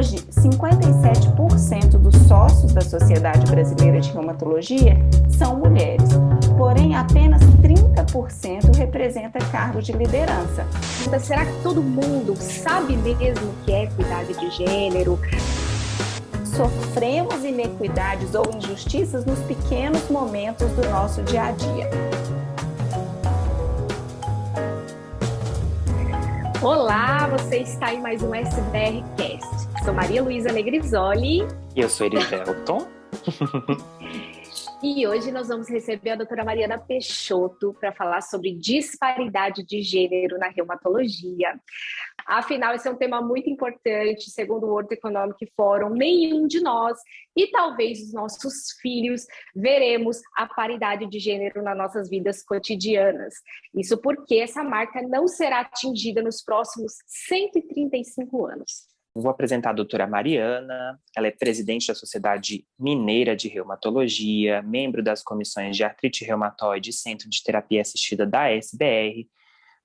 Hoje, 57% dos sócios da Sociedade Brasileira de Reumatologia são mulheres, porém apenas 30% representa cargo de liderança. Então, será que todo mundo sabe mesmo o que é equidade de gênero? Sofremos inequidades ou injustiças nos pequenos momentos do nosso dia a dia. Olá, você está em mais um SBR Cast. Sou Maria Luísa Negrisoli. E eu sou Erivelton. E hoje nós vamos receber a doutora Mariana Peixoto para falar sobre disparidade de gênero na reumatologia. Afinal, esse é um tema muito importante, segundo o World Economic Forum, nenhum de nós e talvez os nossos filhos veremos a paridade de gênero nas nossas vidas cotidianas. Isso porque essa marca não será atingida nos próximos 135 anos. Vou apresentar a doutora Mariana, ela é presidente da Sociedade Mineira de Reumatologia, membro das comissões de artrite reumatoide e Centro de Terapia Assistida da SBR,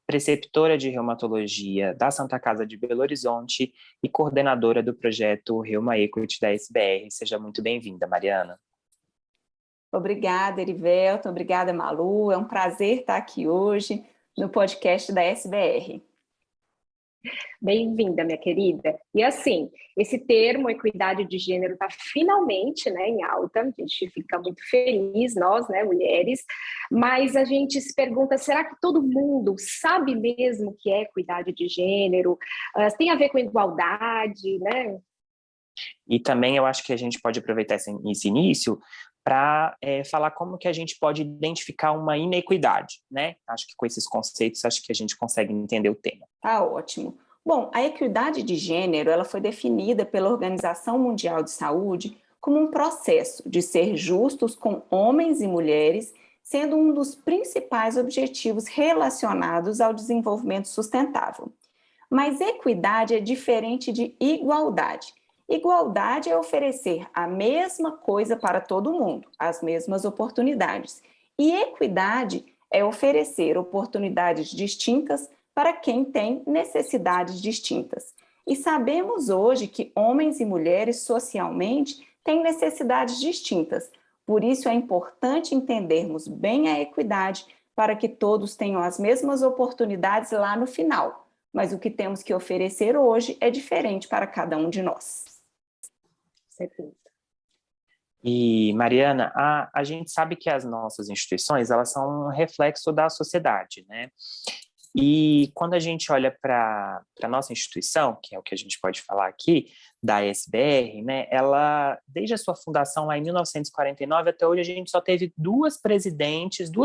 preceptora de reumatologia da Santa Casa de Belo Horizonte e coordenadora do projeto Reuma Equity da SBR. Seja muito bem-vinda, Mariana. Obrigada, Erivelton. Obrigada, Malu. É um prazer estar aqui hoje no podcast da SBR. Bem-vinda, minha querida. E assim, esse termo equidade de gênero está finalmente, em alta. A gente fica muito feliz, nós, mulheres, mas a gente se pergunta, será que todo mundo sabe mesmo o que é equidade de gênero? Tem a ver com igualdade, né? E também eu acho que a gente pode aproveitar esse início para falar como que a gente pode identificar uma inequidade, né? Acho que com esses conceitos, acho que a gente consegue entender o tema. Tá ótimo. Bom, a equidade de gênero, ela foi definida pela Organização Mundial de Saúde como um processo de ser justos com homens e mulheres, sendo um dos principais objetivos relacionados ao desenvolvimento sustentável. Mas equidade é diferente de igualdade. Igualdade é oferecer a mesma coisa para todo mundo, as mesmas oportunidades. E equidade é oferecer oportunidades distintas para quem tem necessidades distintas. E sabemos hoje que homens e mulheres socialmente têm necessidades distintas. Por isso é importante entendermos bem a equidade para que todos tenham as mesmas oportunidades lá no final. Mas o que temos que oferecer hoje é diferente para cada um de nós. Certeza. E, Mariana, a gente sabe que as nossas instituições, elas são um reflexo da sociedade, né? E quando a gente olha para a nossa instituição, que é o que a gente pode falar aqui, da SBR, né, ela, desde a sua fundação lá em 1949 até hoje, a gente só teve duas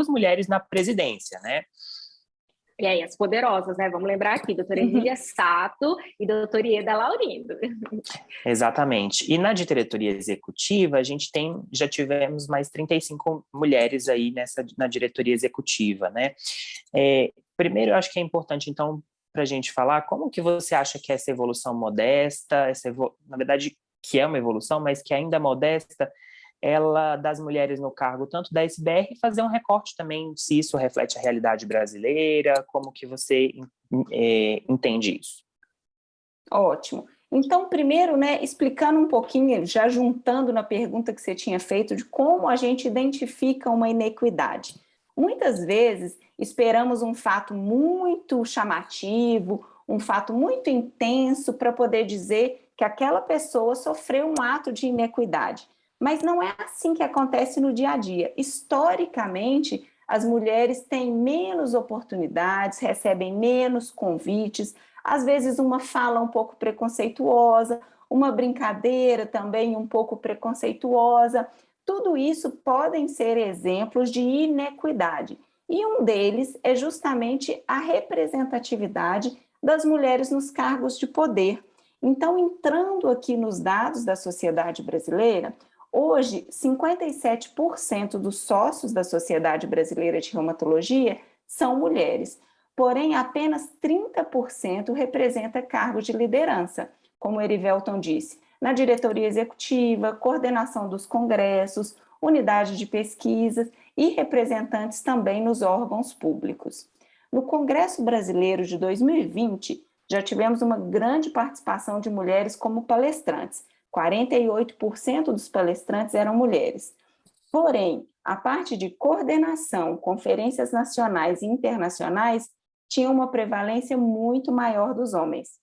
mulheres na presidência, né? E aí, as poderosas, Vamos lembrar aqui, doutora Emília Sato e doutora Ieda Laurindo. Exatamente. E na diretoria executiva, já tivemos mais 35 mulheres aí na diretoria executiva, né? Primeiro, eu acho que é importante, então, para a gente falar como que você acha que essa evolução modesta, na verdade, que é uma evolução, mas que ainda é modesta, ela das mulheres no cargo tanto da SBR, fazer um recorte também se isso reflete a realidade brasileira, como que você entende isso? Ótimo. Então, primeiro, explicando um pouquinho, já juntando na pergunta que você tinha feito, de como a gente identifica uma inequidade. Muitas vezes, esperamos um fato muito chamativo, um fato muito intenso para poder dizer que aquela pessoa sofreu um ato de inequidade. Mas não é assim que acontece no dia a dia. Historicamente, as mulheres têm menos oportunidades, recebem menos convites, às vezes uma fala um pouco preconceituosa, uma brincadeira também um pouco preconceituosa. Tudo isso podem ser exemplos de inequidade. E um deles é justamente a representatividade das mulheres nos cargos de poder. Então, entrando aqui nos dados da sociedade brasileira, hoje, 57% dos sócios da Sociedade Brasileira de Reumatologia são mulheres, porém apenas 30% representa cargos de liderança, como o Erivelton disse, na diretoria executiva, coordenação dos congressos, unidade de pesquisas e representantes também nos órgãos públicos. No Congresso Brasileiro de 2020, já tivemos uma grande participação de mulheres como palestrantes. 48% dos palestrantes eram mulheres. Porém, a parte de coordenação, conferências nacionais e internacionais, tinha uma prevalência muito maior dos homens.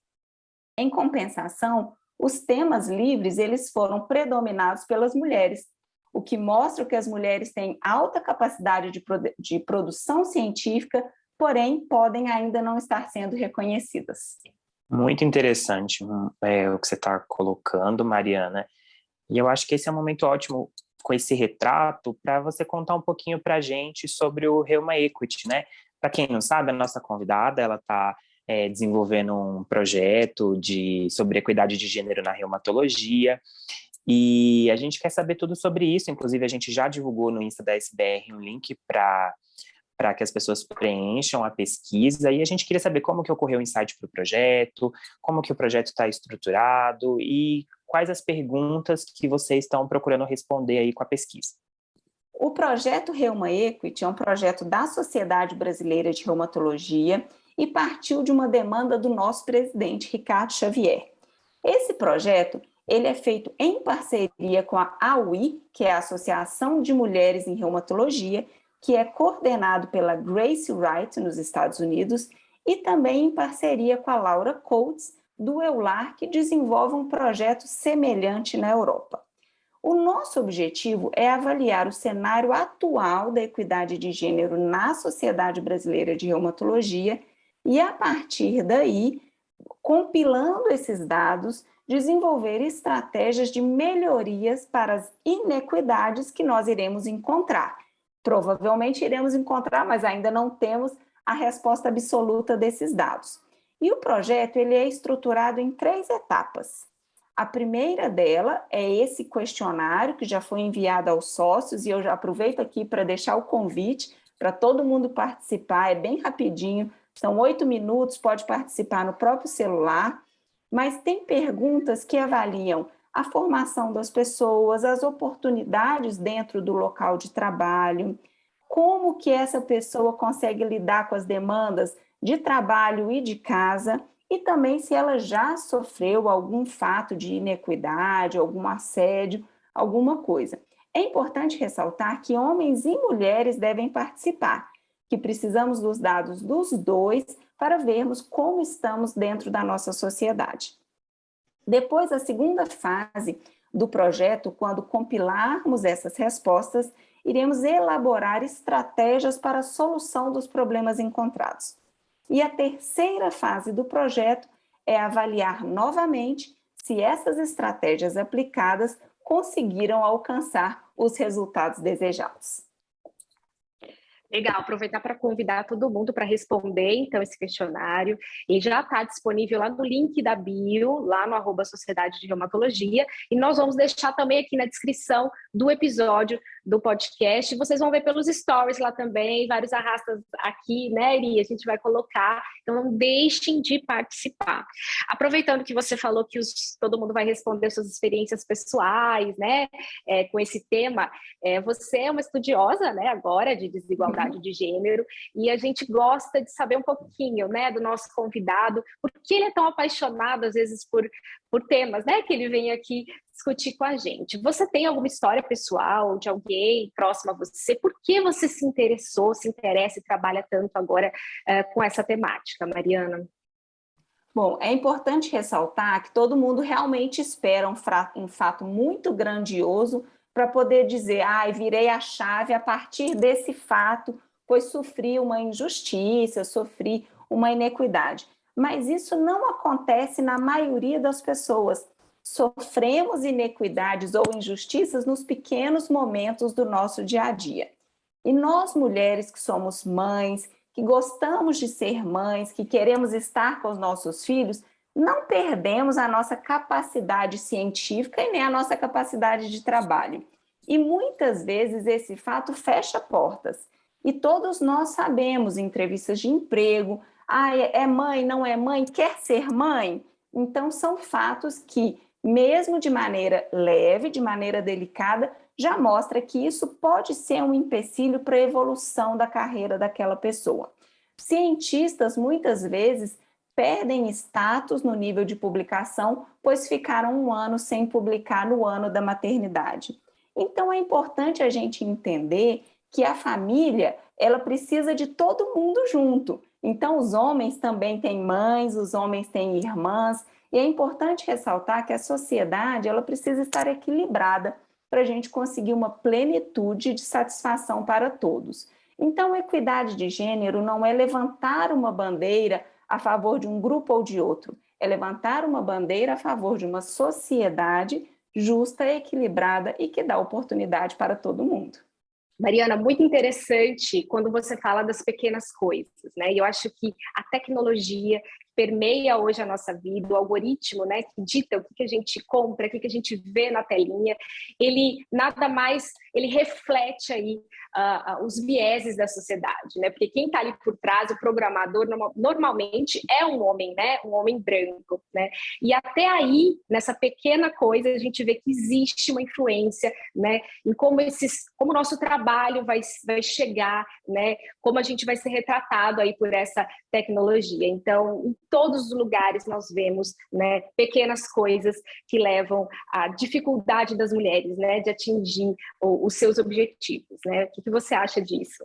Em compensação, os temas livres eles foram predominados pelas mulheres, o que mostra que as mulheres têm alta capacidade de produção científica, porém podem ainda não estar sendo reconhecidas. Muito interessante o que você está colocando, Mariana. E eu acho que esse é um momento ótimo com esse retrato para você contar um pouquinho para a gente sobre o Reuma Equity, né? Para quem não sabe, a nossa convidada, ela está desenvolvendo um projeto sobre equidade de gênero na reumatologia, e a gente quer saber tudo sobre isso. Inclusive, a gente já divulgou no Insta da SBR um link para que as pessoas preencham a pesquisa, e a gente queria saber como que ocorreu o insight para o projeto, como que o projeto está estruturado e quais as perguntas que vocês estão procurando responder aí com a pesquisa. O projeto Reuma Equity é um projeto da Sociedade Brasileira de Reumatologia e partiu de uma demanda do nosso presidente, Ricardo Xavier. Esse projeto ele é feito em parceria com a AUI, que é a Associação de Mulheres em Reumatologia, que é coordenado pela Grace Wright, nos Estados Unidos, e também em parceria com a Laura Coates, do EULAR, que desenvolve um projeto semelhante na Europa. O nosso objetivo é avaliar o cenário atual da equidade de gênero na Sociedade Brasileira de Reumatologia e, a partir daí, compilando esses dados, desenvolver estratégias de melhorias para as inequidades que nós iremos encontrar. Provavelmente iremos encontrar, mas ainda não temos a resposta absoluta desses dados. E o projeto ele é estruturado em 3 etapas. A primeira dela é esse questionário que já foi enviado aos sócios, e eu já aproveito aqui para deixar o convite para todo mundo participar, é bem rapidinho, são 8 minutos, pode participar no próprio celular, mas tem perguntas que avaliam a formação das pessoas, as oportunidades dentro do local de trabalho, como que essa pessoa consegue lidar com as demandas de trabalho e de casa, e também se ela já sofreu algum fato de inequidade, algum assédio, alguma coisa. É importante ressaltar que homens e mulheres devem participar, que precisamos dos dados dos dois para vermos como estamos dentro da nossa sociedade. Depois, a segunda fase do projeto, quando compilarmos essas respostas, iremos elaborar estratégias para a solução dos problemas encontrados. E a terceira fase do projeto é avaliar novamente se essas estratégias aplicadas conseguiram alcançar os resultados desejados. Legal, aproveitar para convidar todo mundo para responder, então, esse questionário. E já está disponível lá no link da bio, lá no @Sociedade de Reumatologia. E nós vamos deixar também aqui na descrição do episódio do podcast. Vocês vão ver pelos stories lá também, vários arrastas aqui, né, Iri? A gente vai colocar. Então, não deixem de participar. Aproveitando que você falou que todo mundo vai responder suas experiências pessoais, né, com esse tema, você é uma estudiosa, né, agora de desigualdade de gênero, e a gente gosta de saber um pouquinho, né, do nosso convidado, por que ele é tão apaixonado, às vezes, por temas, né, que ele vem aqui discutir com a gente. Você tem alguma história pessoal de alguém próximo a você? Por que você se interessou, se interessa e trabalha tanto agora com essa temática, Mariana? Bom, é importante ressaltar que todo mundo realmente espera um fato muito grandioso para poder dizer, virei a chave a partir desse fato, pois sofri uma injustiça, sofri uma inequidade. Mas isso não acontece na maioria das pessoas. Sofremos inequidades ou injustiças nos pequenos momentos do nosso dia a dia. E nós, mulheres que somos mães, que gostamos de ser mães, que queremos estar com os nossos filhos, não perdemos a nossa capacidade científica e nem a nossa capacidade de trabalho. E muitas vezes esse fato fecha portas. E todos nós sabemos, em entrevistas de emprego, é mãe, não é mãe, quer ser mãe? Então são fatos que, mesmo de maneira leve, de maneira delicada, já mostra que isso pode ser um empecilho para a evolução da carreira daquela pessoa. Cientistas, muitas vezes, perdem status no nível de publicação, pois ficaram um ano sem publicar no ano da maternidade. Então, é importante a gente entender que a família, ela precisa de todo mundo junto. Então, os homens também têm mães, os homens têm irmãs, e é importante ressaltar que a sociedade, ela precisa estar equilibrada para a gente conseguir uma plenitude de satisfação para todos. Então, equidade de gênero não é levantar uma bandeira a favor de um grupo ou de outro, é levantar uma bandeira a favor de uma sociedade justa, equilibrada e que dá oportunidade para todo mundo. Mariana, muito interessante quando você fala das pequenas coisas, né? E eu acho que a tecnologia permeia hoje a nossa vida, o algoritmo, né, que dita o que a gente compra, o que a gente vê na telinha, ele nada mais, ele reflete aí os vieses da sociedade, né? Porque quem está ali por trás, o programador, normalmente é um homem, né? Um homem branco, né? E até aí, nessa pequena coisa, a gente vê que existe uma influência, né? Em como o nosso trabalho vai chegar, né? Como a gente vai ser retratado aí por essa tecnologia. Então, em todos os lugares nós vemos, né, pequenas coisas que levam à dificuldade das mulheres, né, de atingir os seus objetivos, né? O que você acha disso?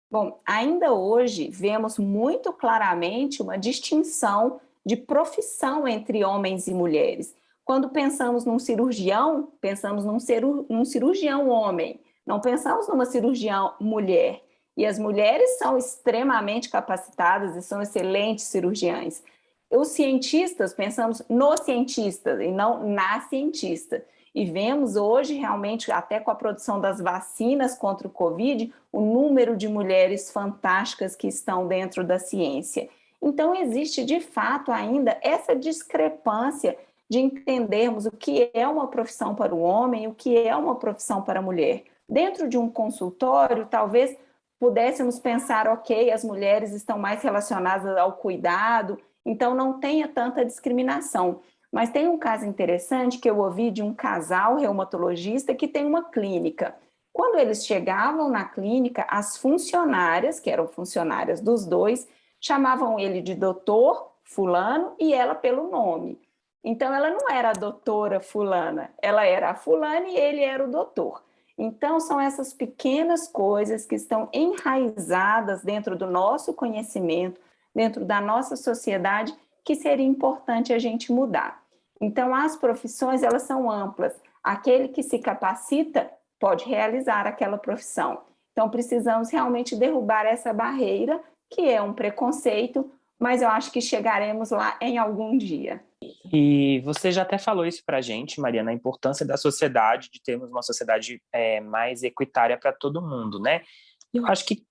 Bom, ainda hoje vemos muito claramente uma distinção de profissão entre homens e mulheres. Quando pensamos num cirurgião, pensamos num cirurgião homem, não pensamos numa cirurgiã mulher. E as mulheres são extremamente capacitadas e são excelentes cirurgiãs. Os cientistas, pensamos no cientista e não na cientista. E vemos hoje, realmente, até com a produção das vacinas contra o Covid, o número de mulheres fantásticas que estão dentro da ciência. Então, existe, de fato, ainda essa discrepância de entendermos o que é uma profissão para o homem e o que é uma profissão para a mulher. Dentro de um consultório, talvez pudéssemos pensar, ok, as mulheres estão mais relacionadas ao cuidado, então não tenha tanta discriminação. Mas tem um caso interessante que eu ouvi de um casal reumatologista que tem uma clínica. Quando eles chegavam na clínica, as funcionárias, que eram funcionárias dos dois, chamavam ele de doutor fulano e ela pelo nome. Então, ela não era a doutora fulana, ela era a fulana e ele era o doutor. Então, são essas pequenas coisas que estão enraizadas dentro do nosso conhecimento, dentro da nossa sociedade, que seria importante a gente mudar. Então, as profissões, elas são amplas. Aquele que se capacita pode realizar aquela profissão. Então, precisamos realmente derrubar essa barreira, que é um preconceito, mas eu acho que chegaremos lá em algum dia. E você já até falou isso para a gente, Mariana, a importância da sociedade, de termos uma sociedade mais equitária para todo mundo, né? Eu acho que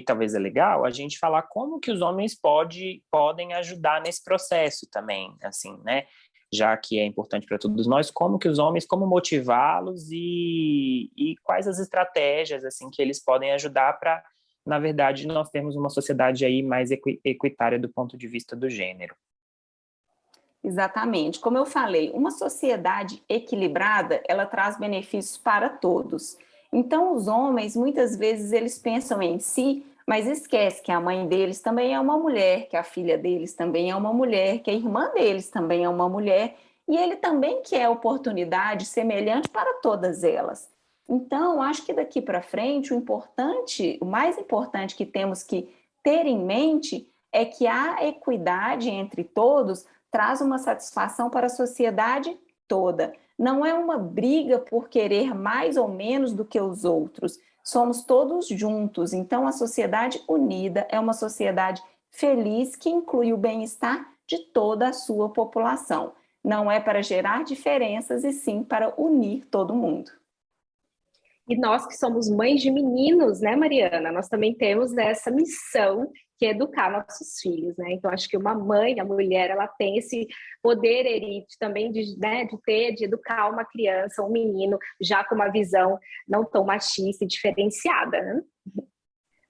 talvez é legal a gente falar como que os homens podem ajudar nesse processo também, assim, né? Já que é importante para todos nós, como que os homens, como motivá-los e quais as estratégias, assim, que eles podem ajudar para, na verdade, nós termos uma sociedade aí mais equitária do ponto de vista do gênero. Exatamente. Como eu falei, uma sociedade equilibrada, ela traz benefícios para todos. Então, os homens, muitas vezes, eles pensam em si, mas esquece que a mãe deles também é uma mulher, que a filha deles também é uma mulher, que a irmã deles também é uma mulher, e ele também quer oportunidade semelhante para todas elas. Então, acho que daqui para frente, o mais importante que temos que ter em mente é que a equidade entre todos traz uma satisfação para a sociedade toda. Não é uma briga por querer mais ou menos do que os outros. Somos todos juntos. Então, a sociedade unida é uma sociedade feliz que inclui o bem-estar de toda a sua população. Não é para gerar diferenças, e sim para unir todo mundo. E nós que somos mães de meninos, né, Mariana? Nós também temos essa missão que é educar nossos filhos, né? Então, acho que uma mãe, a mulher, ela tem esse poder erite também de educar uma criança, um menino, já com uma visão não tão machista e diferenciada, né?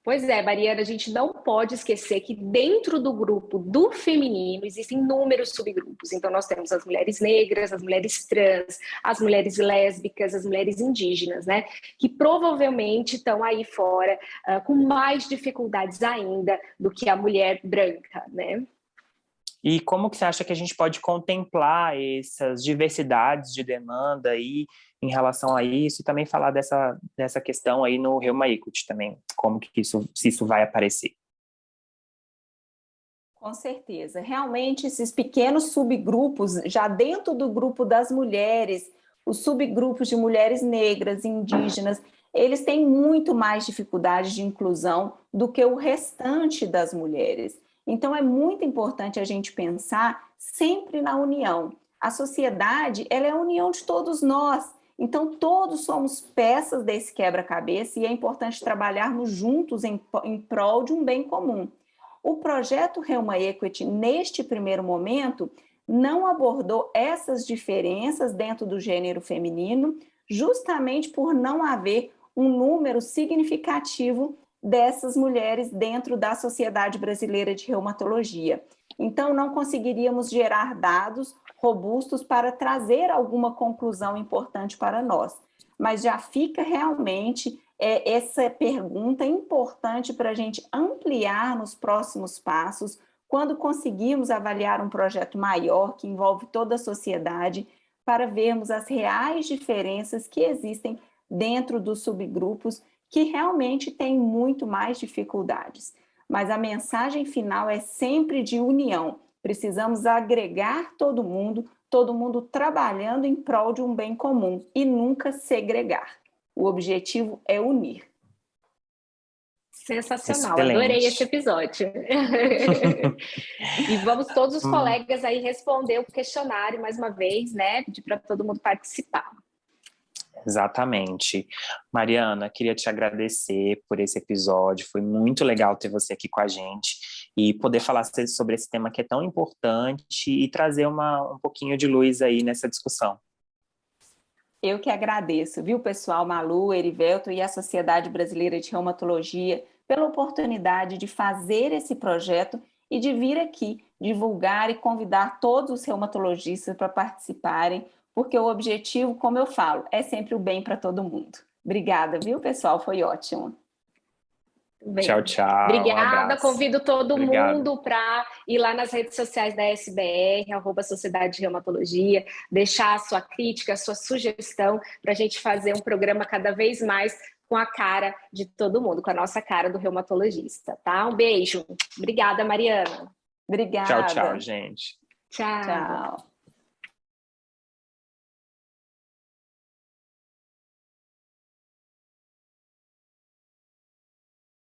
Pois é, Mariana, a gente não pode esquecer que dentro do grupo do feminino existem inúmeros subgrupos. Então, nós temos as mulheres negras, as mulheres trans, as mulheres lésbicas, as mulheres indígenas, né? Que provavelmente estão aí fora com mais dificuldades ainda do que a mulher branca, né? E como que você acha que a gente pode contemplar essas diversidades de demanda aí em relação a isso e também falar dessa questão aí no Reuma Equity também, como que se isso vai aparecer? Com certeza. Realmente, esses pequenos subgrupos, já dentro do grupo das mulheres, os subgrupos de mulheres negras, indígenas, eles têm muito mais dificuldade de inclusão do que o restante das mulheres. Então, é muito importante a gente pensar sempre na união. A sociedade, ela é a união de todos nós. Então, todos somos peças desse quebra-cabeça e é importante trabalharmos juntos em prol de um bem comum. O projeto Reuma Equity, neste primeiro momento, não abordou essas diferenças dentro do gênero feminino, justamente por não haver um número significativo dessas mulheres dentro da Sociedade Brasileira de Reumatologia. Então, não conseguiríamos gerar dados robustos para trazer alguma conclusão importante para nós. Mas já fica realmente essa pergunta importante para a gente ampliar nos próximos passos, quando conseguirmos avaliar um projeto maior que envolve toda a sociedade, para vermos as reais diferenças que existem dentro dos subgrupos que realmente têm muito mais dificuldades. Mas a mensagem final é sempre de união. Precisamos agregar todo mundo trabalhando em prol de um bem comum e nunca segregar. O objetivo é unir. Sensacional, Excelente. Adorei esse episódio. E vamos todos os colegas aí responder o questionário mais uma vez, né? Pedir para todo mundo participar. Exatamente. Mariana, queria te agradecer por esse episódio, foi muito legal ter você aqui com a gente e poder falar sobre esse tema que é tão importante e trazer um pouquinho de luz aí nessa discussão. Eu que agradeço, viu, pessoal, Malu, Erivelto e a Sociedade Brasileira de Reumatologia pela oportunidade de fazer esse projeto e de vir aqui divulgar e convidar todos os reumatologistas para participarem, porque o objetivo, como eu falo, é sempre o bem para todo mundo. Obrigada, viu, pessoal? Foi ótimo. Bem, tchau, tchau. Obrigada, Um convido todo Obrigado. mundo para ir lá nas redes sociais da SBR, @Sociedade de Reumatologia, deixar a sua crítica, a sua sugestão, para a gente fazer um programa cada vez mais com a cara de todo mundo, com a nossa cara do reumatologista, tá? Um beijo. Obrigada, Mariana. Obrigada. Tchau, tchau, gente. Tchau. Tchau.